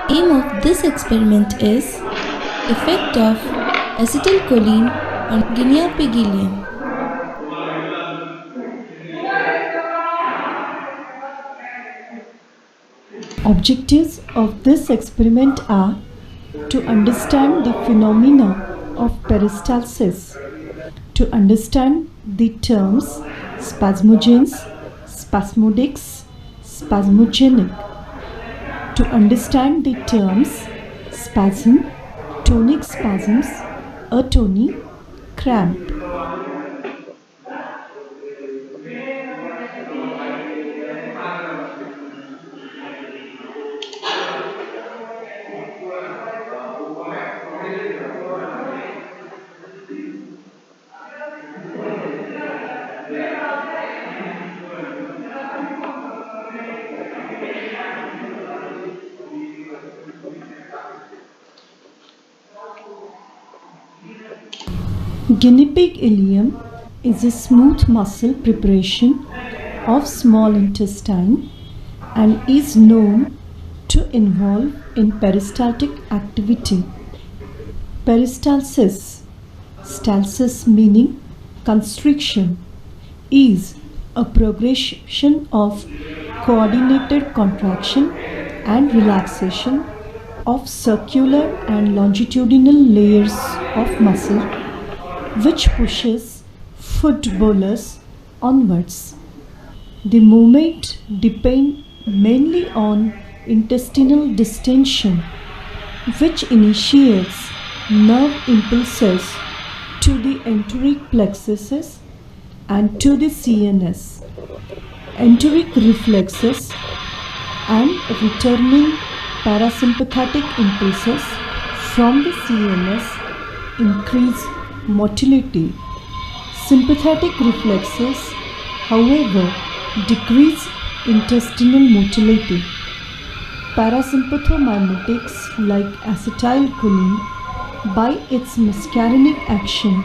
Aim of this experiment is effect of acetylcholine on Guinea pig ileum. Objectives of this experiment are to understand the phenomena of peristalsis, to understand the terms spasmogens, spasmodics, spasmogenic, to understand the terms spasm, tonic spasms, atony, cramp. Guinea pig ileum is a smooth muscle preparation of small intestine and is known to involve in peristaltic activity. Peristalsis, stalsis meaning constriction, is a progression of coordinated contraction and relaxation of circular and longitudinal layers of muscle which pushes food bolus onwards. The movement depends mainly on intestinal distension, which initiates nerve impulses to the enteric plexuses and to the CNS. Enteric reflexes and returning parasympathetic impulses from the CNS increase motility. Sympathetic reflexes, however, decrease intestinal motility. Parasympathomimetics like acetylcholine, by its muscarinic action,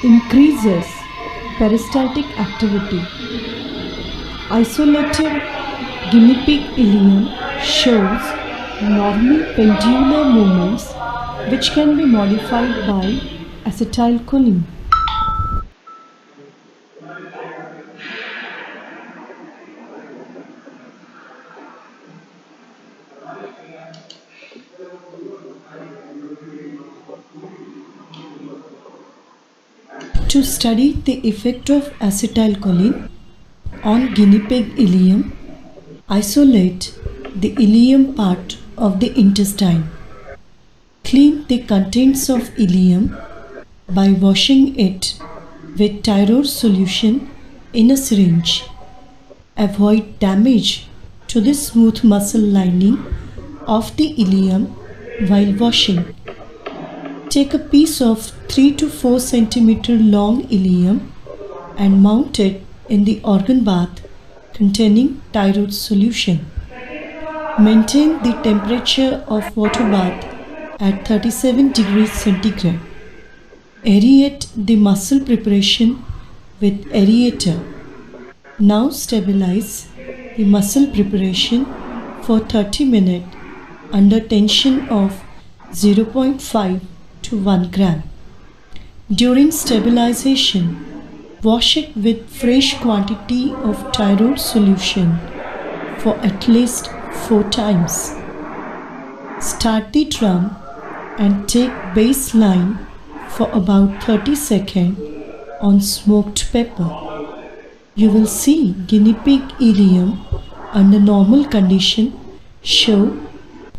increases peristaltic activity. Isolated guinea pig ileum shows normal pendular movements which can be modified by acetylcholine. To study the effect of acetylcholine on guinea pig ileum, isolate the ileum part of the intestine. Clean the contents of ileum by washing it with Tyrol solution in a syringe. Avoid damage to the smooth muscle lining of the ileum while washing. Take a piece of 3 to 4 cm long ileum and mount it in the organ bath containing Tyrol solution. Maintain the temperature of water bath at 37 degrees centigrade. Aerate the muscle preparation with aerator. Now stabilize the muscle preparation for 30 minutes under tension of 0.5 to 1 gram. During stabilization, wash it with fresh quantity of Tyrol solution for at least 4 times. Start the drum and take baseline for about 30 seconds on smoked pepper. You will see guinea pig ileum under normal condition show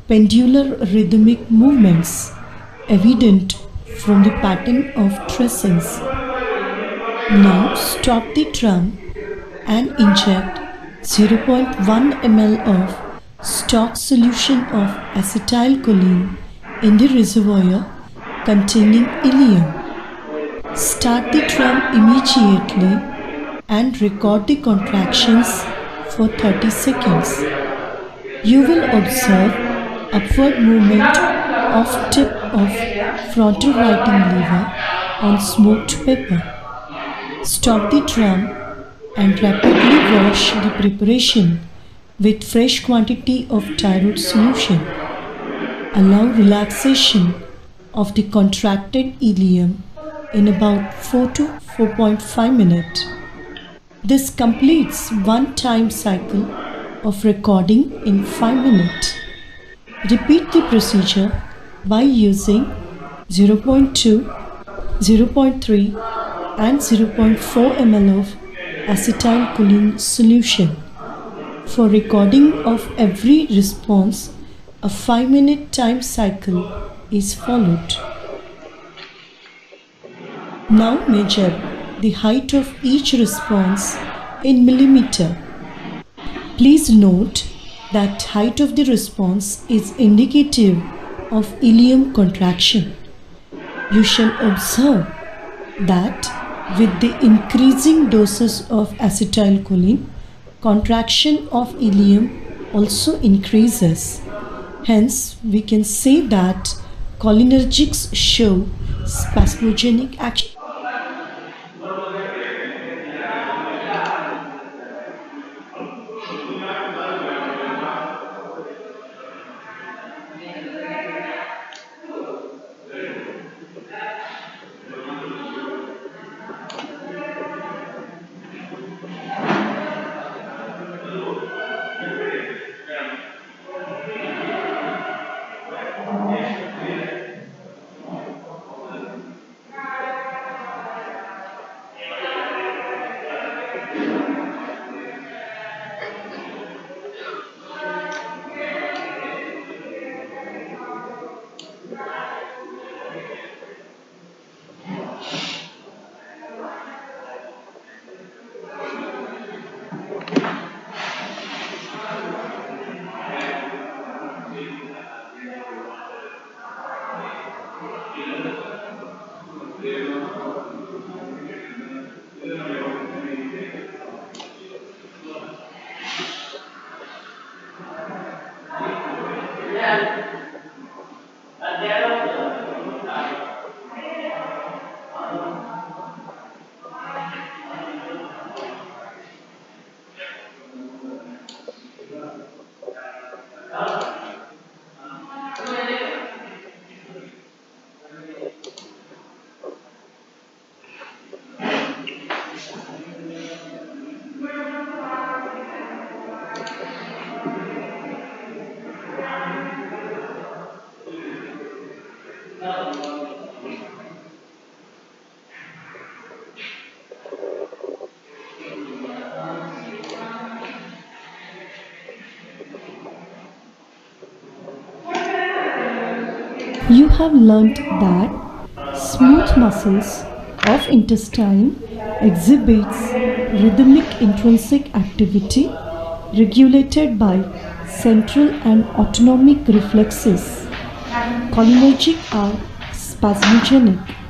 pendular rhythmic movements evident from the pattern of tracings. Now stop the drum and inject 0.1 ml of stock solution of acetylcholine in the reservoir containing ileum. Start the drum immediately and record the contractions for 30 seconds. You will observe upward movement of tip of frontal writing lever on smoked pepper. Stop the drum and rapidly wash the preparation with fresh quantity of Tyrol solution. allow relaxation of the contracted ileum in about 4 to 4.5 minutes. This completes one time cycle of recording in 5 minutes. Repeat the procedure by using 0.2, 0.3 and 0.4 ml of acetylcholine solution. For recording of every response, a 5-minute time cycle is followed. Now measure the height of each response in millimeter. Please note that height of the response is indicative of ileum contraction. You shall observe that with the increasing doses of acetylcholine, contraction of ileum also increases. Hence, we can say that cholinergics show spasmogenic action. You have learnt that smooth muscles of intestine exhibits rhythmic intrinsic activity regulated by central and autonomic reflexes. Cholinergic are spasmogenic.